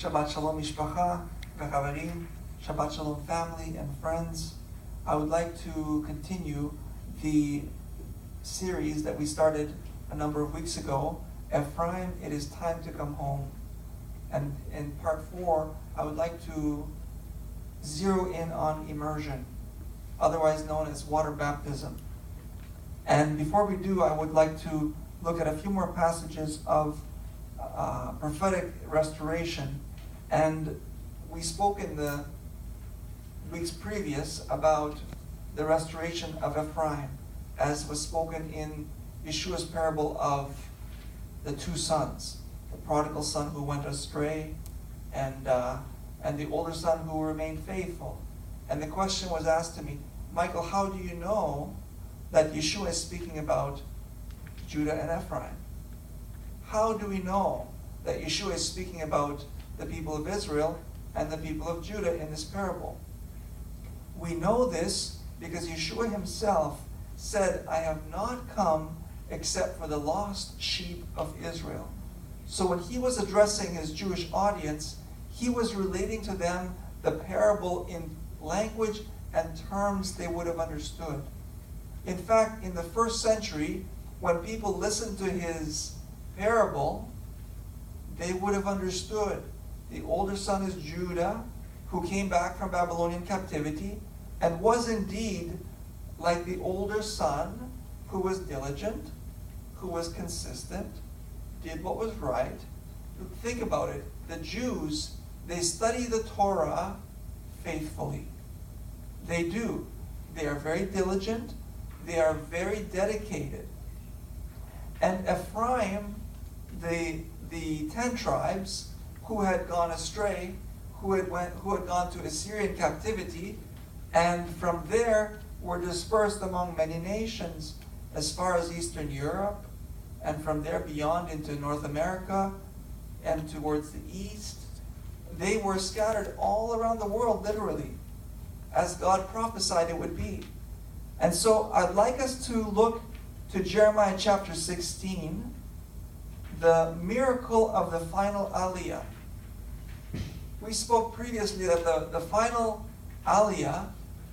Shabbat Shalom Mishpacha v'Chavarim. Shabbat Shalom family and friends. I would like to continue the series that we started a number of weeks ago, Efrayim, It Is Time to Come Home. And in part 4, I would like to zero in on immersion, otherwise known as water baptism. And before we do, I would like to look at a few more passages of prophetic restoration. And we spoke in the weeks previous about the restoration of Efrayim, as was spoken in Yeshua's parable of the two sons, the prodigal son who went astray, and the older son who remained faithful. And the question was asked to me, Michael, how do you know that Yeshua is speaking about Judah and Ephraim? How do we know that Yeshua is speaking about the people of Israel and the people of Judah in this parable? We know this because Yeshua himself said, I have not come except for the lost sheep of Israel. So when he was addressing his Jewish audience, he was relating to them the parable in language and terms they would have understood. In fact, in the first century, when people listened to his parable, they would have understood the older son is Judah, who came back from Babylonian captivity and was indeed like the older son, who was diligent, who was consistent, did what was right. Think about it. The Jews, they study the Torah faithfully. They do. They are very diligent. They are very dedicated. And Ephraim, the 10 tribes who had gone astray, who had gone to Assyrian captivity, and from there were dispersed among many nations as far as Eastern Europe, and from there beyond into North America and towards the east. They were scattered all around the world, literally, as God prophesied it would be. And so I'd like us to look to Jeremiah chapter 16, the miracle of the final Aliyah. We spoke previously that the final Aliyah,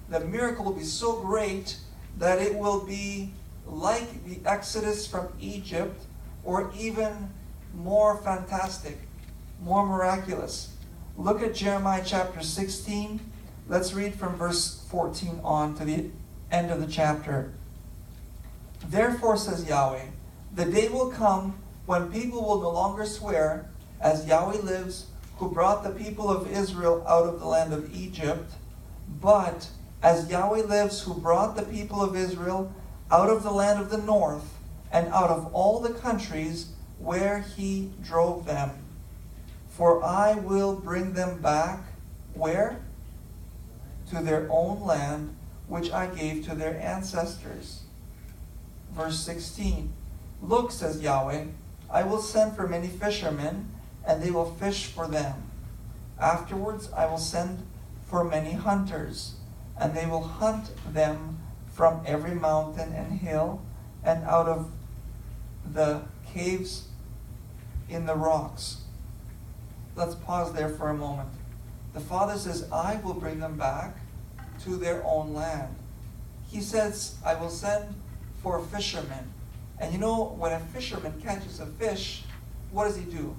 the miracle will be so great that it will be like the Exodus from Egypt, or even more fantastic, more miraculous. Look at Jeremiah chapter 16. Let's read from verse 14 on to the end of the chapter. Therefore, says Yahweh, the day will come when people will no longer swear, as Yahweh lives, who brought the people of Israel out of the land of Egypt, but as Yahweh lives, who brought the people of Israel out of the land of the north, and out of all the countries where he drove them. For I will bring them back, where? To their own land, which I gave to their ancestors. Verse 16. Look, says Yahweh, I will send for many fishermen, and they will fish for them. Afterwards I will send for many hunters, and they will hunt them from every mountain and hill, and out of the caves in the rocks. Let's pause there for a moment. The Father says, I will bring them back to their own land. He says, I will send for fishermen. And you know, when a fisherman catches a fish, what does he do?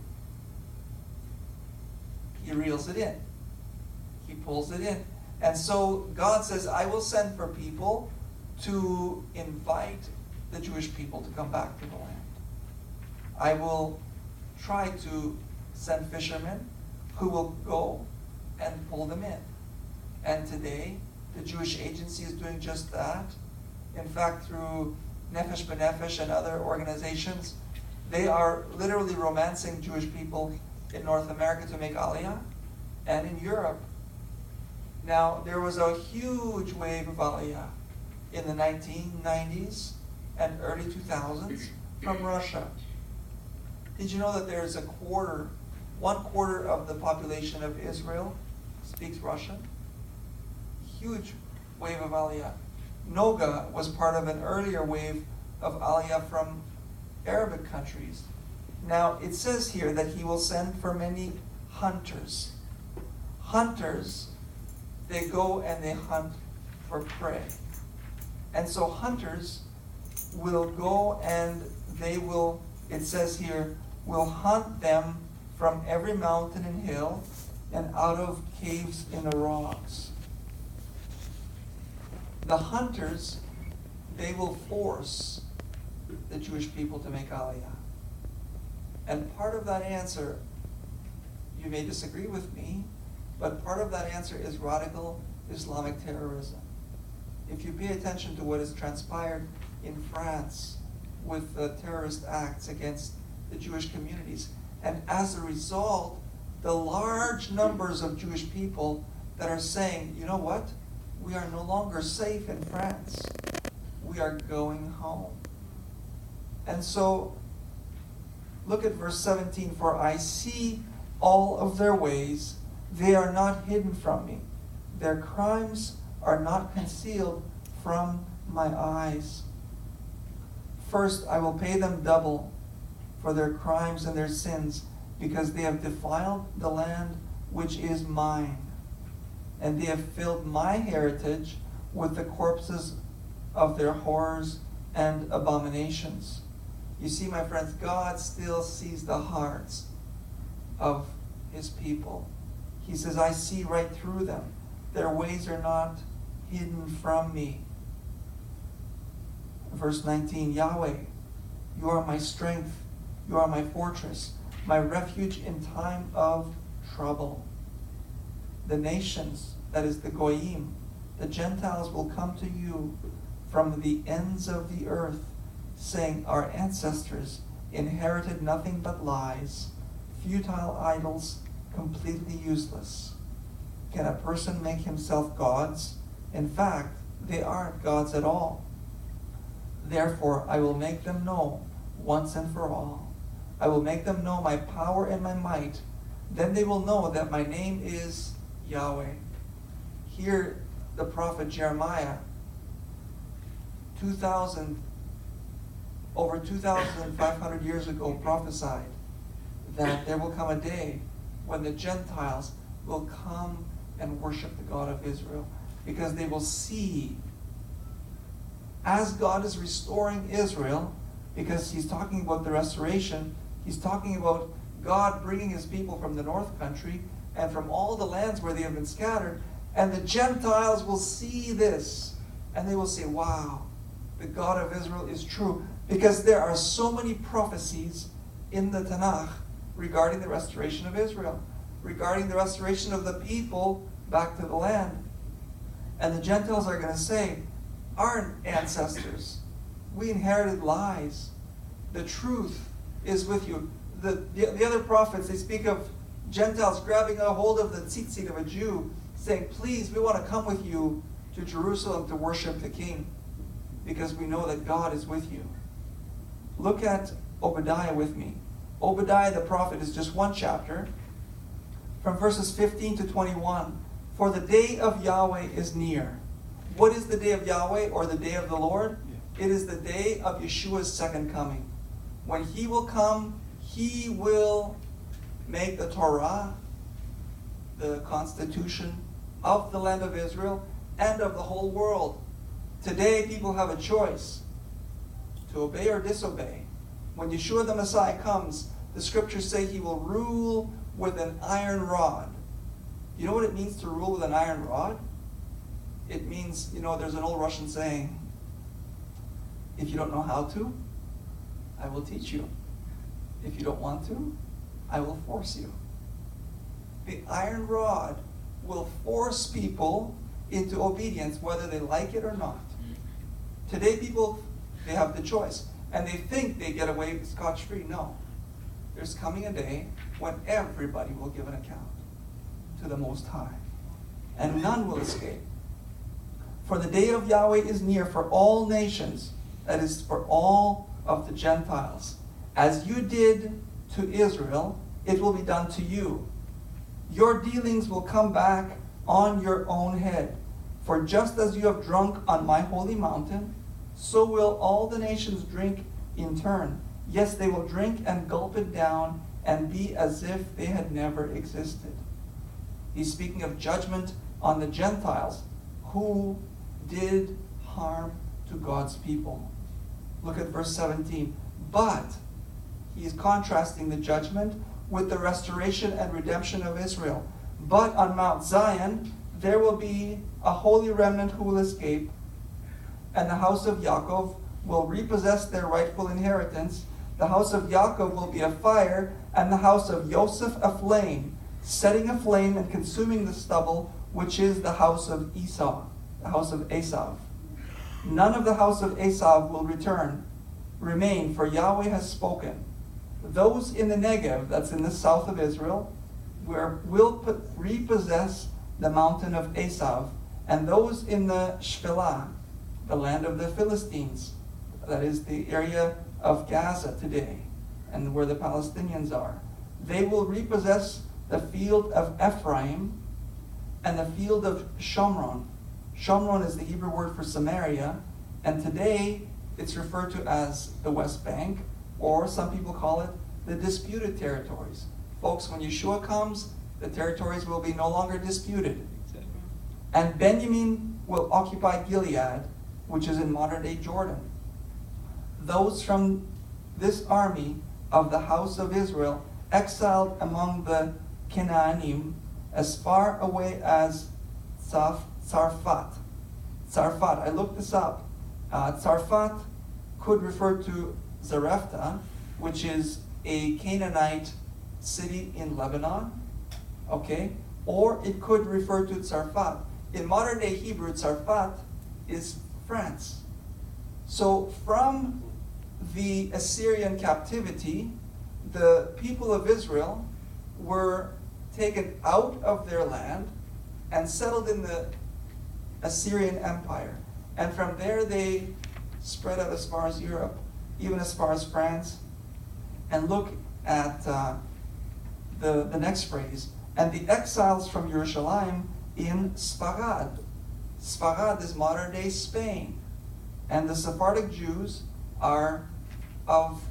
He reels it in. He pulls it in. And so God says, I will send for people to invite the Jewish people to come back to the land. I will try to send fishermen who will go and pull them in. And today, the Jewish Agency is doing just that. In fact, through Nefesh B'Nefesh and other organizations, they are literally romancing Jewish people in North America to make Aliyah, and in Europe. Now, there was a huge wave of Aliyah in the 1990s and early 2000s from Russia. Did you know that there's 1/4 of the population of Israel speaks Russian? Huge wave of Aliyah. Noga was part of an earlier wave of Aliyah from Arabic countries. Now, it says here that he will send for many hunters. Hunters, they go and they hunt for prey. And so hunters will go and they will, it says here, will hunt them from every mountain and hill and out of caves in the rocks. The hunters, they will force the Jewish people to make Aliyah. And part of that answer, you may disagree with me, but part of that answer is radical Islamic terrorism. If you pay attention to what has transpired in France with the terrorist acts against the Jewish communities, and as a result, the large numbers of Jewish people that are saying, you know what? We are no longer safe in France. We are going home. And so, look at verse 17. For I see all of their ways. They are not hidden from me. Their crimes are not concealed from my eyes. First, I will pay them double for their crimes and their sins, because they have defiled the land which is mine, and they have filled my heritage with the corpses of their horrors and abominations. You see, my friends, God still sees the hearts of his people. He says, I see right through them. Their ways are not hidden from me. Verse 19, Yahweh, you are my strength. You are my fortress, my refuge in time of trouble. The nations, that is the Goyim, the Gentiles will come to you from the ends of the earth, saying, our ancestors inherited nothing but lies, futile idols, completely useless. Can a person make himself gods? In fact, they aren't gods at all. Therefore, I will make them know once and for all. I will make them know my power and my might. Then they will know that my name is Yahweh. Here, the prophet Jeremiah, over 2,500 years ago, prophesied that there will come a day when the Gentiles will come and worship the God of Israel, because they will see, as God is restoring Israel, because he's talking about the restoration, he's talking about God bringing his people from the north country and from all the lands where they have been scattered, and the Gentiles will see this, and they will say, wow, the God of Israel is true, because there are so many prophecies in the Tanakh regarding the restoration of Israel, regarding the restoration of the people back to the land. And the Gentiles are going to say, our ancestors, we inherited lies. The truth is with you. The other prophets, they speak of Gentiles grabbing a hold of the tzitzit of a Jew, saying, please, we want to come with you to Jerusalem to worship the King, because we know that God is with you. Look at Obadiah with me. Obadiah the prophet is just one chapter, from verses 15 to 21. For the day of Yahweh is near. What is the day of Yahweh, or the day of the Lord? It is the day of Yeshua's second coming. When he will come, he will make the Torah, the constitution of the land of Israel and of the whole world. Today, people have a choice to obey or disobey. When Yeshua the Messiah comes, the scriptures say he will rule with an iron rod. You know what it means to rule with an iron rod? It means, there's an old Russian saying, if you don't know how to, I will teach you. If you don't want to, I will force you. The iron rod will force people into obedience, whether they like it or not. Today, people, they have the choice, and they think they get away scotch-free. No. There's coming a day when everybody will give an account to the Most High, and none will escape. For the day of Yahweh is near for all nations, that is, for all of the Gentiles. As you did to Israel, it will be done to you. Your dealings will come back on your own head. For just as you have drunk on my holy mountain, so will all the nations drink in turn. Yes, they will drink and gulp it down and be as if they had never existed. He's speaking of judgment on the Gentiles who did harm to God's people. Look at verse 17. But he is contrasting the judgment with the restoration and redemption of Israel. But on Mount Zion there will be a holy remnant who will escape, and the house of Yaakov will repossess their rightful inheritance. The house of Yaakov will be a fire, and the house of Joseph a flame, setting aflame and consuming the stubble, which is the house of Esau, the house of Esav. None of the house of Esav will remain, for Yahweh has spoken. Those in the Negev, that's in the south of Israel, will repossess the mountain of Esav, and those in the Shephelah, the land of the Philistines, that is the area of Gaza today, and where the Palestinians are, they will repossess the field of Ephraim and the field of Shomron. Shomron is the Hebrew word for Samaria, and today it's referred to as the West Bank, or some people call it the disputed territories. Folks, when Yeshua comes, the territories will be no longer disputed. And Benjamin will occupy Gilead, which is in modern-day Jordan. Those from this army of the house of Israel, exiled among the Canaanim, as far away as Tzarfat. I looked this up. Tzarfat could refer to Zarephath, which is a Canaanite city in Lebanon, okay? Or it could refer to Tzarfat. In modern day Hebrew, Tzarfat is France. So from the Assyrian captivity, the people of Israel were taken out of their land and settled in the Assyrian Empire. And from there they spread out as far as Europe, even as far as France. And look at the next phrase. And the exiles from Jerusalem in Sfarad. Sfarad is modern day Spain. And the Sephardic Jews are of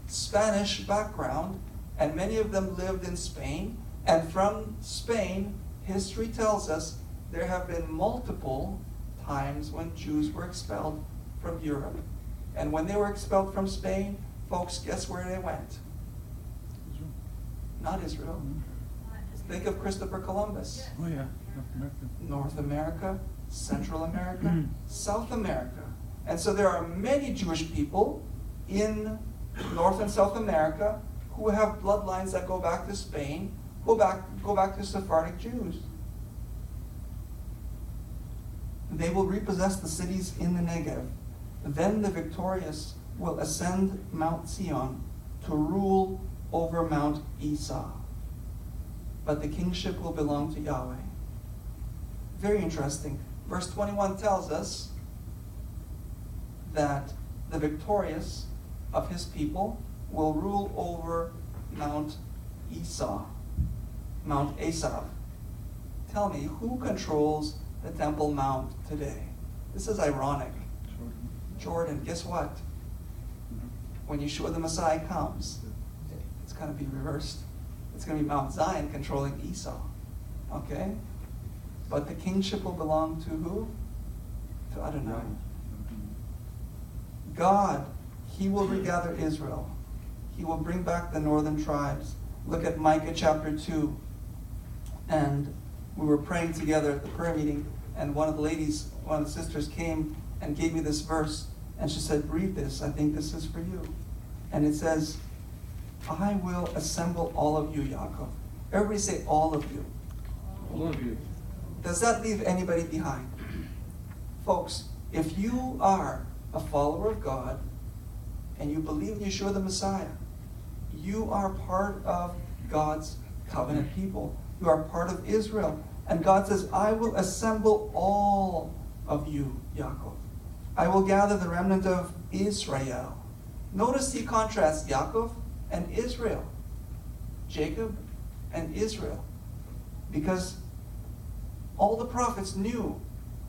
Spanish background, and many of them lived in Spain. And from Spain, history tells us there have been multiple times when Jews were expelled from Europe. And when they were expelled from Spain, folks, guess where they went? Not Israel. Think of Christopher Columbus. Oh yeah, North America. North America, Central America, South America. And so there are many Jewish people in North and South America who have bloodlines that go back to Spain, go back to Sephardic Jews. They will repossess the cities in the Negev. Then the victorious will ascend Mount Zion to rule over Mount Esau. But the kingship will belong to Yahweh. Very interesting. Verse 21 tells us that the victorious of his people will rule over Mount Esau, Mount Esav. Tell me, who controls the Temple Mount today? This is ironic. Jordan. Guess what? When Yeshua the Messiah comes, it's going to be reversed. It's going to be Mount Zion controlling Esau. Okay? But the kingship will belong to who? To Adonai. God, he will regather Israel. He will bring back the northern tribes. Look at Micah chapter 2. And we were praying together at the prayer meeting, and one of the sisters came and gave me this verse, and she said, read this, I think this is for you. And it says, I will assemble all of you, Yaakov. Everybody say, all of you. All of you. Does that leave anybody behind? Folks, if you are a follower of God, and you believe in Yeshua the Messiah, you are part of God's covenant people. You are part of Israel. And God says, I will assemble all of you, Yaakov. I will gather the remnant of Israel. Notice he contrasts Yaakov and Israel. Jacob and Israel. Because all the prophets knew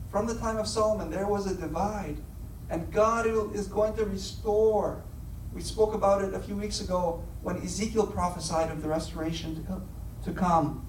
from the time of Solomon there was a divide. And God is going to restore We spoke about it a few weeks ago when Ezekiel prophesied of the restoration to come.